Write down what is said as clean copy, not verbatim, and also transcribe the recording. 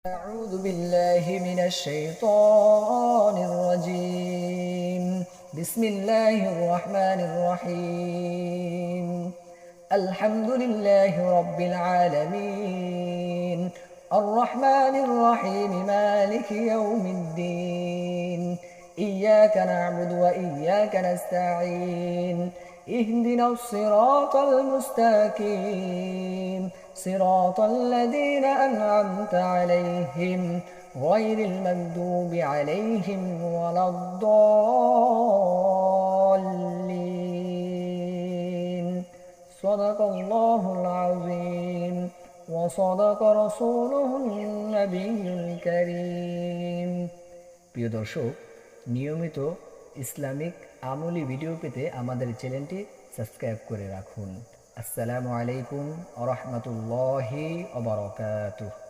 أعوذ بالله من الشيطان الرجيم. بسم الله الرحمن الرحيم. الحمد لله رب العالمين الرحمن الرحيم مالك يوم الدين إياك نعبد وإياك نستعين اهدنا الصراط المستقيم صراط الذين أنعمت عليهم غير المغضوب عليهم ولا الضالين. صدق الله العظيم وصدق رسوله النبي الكريم. প্রিয় দর্শক, নিয়মিত ইসলামিক আমলি ভিডিও পেতে আমাদের চ্যানেলটি সাবস্ক্রাইব করে রাখুন। আসসালামু আলাইকুম ওয়া রাহমাতুল্লাহি ওয়া বারাকাতুহু।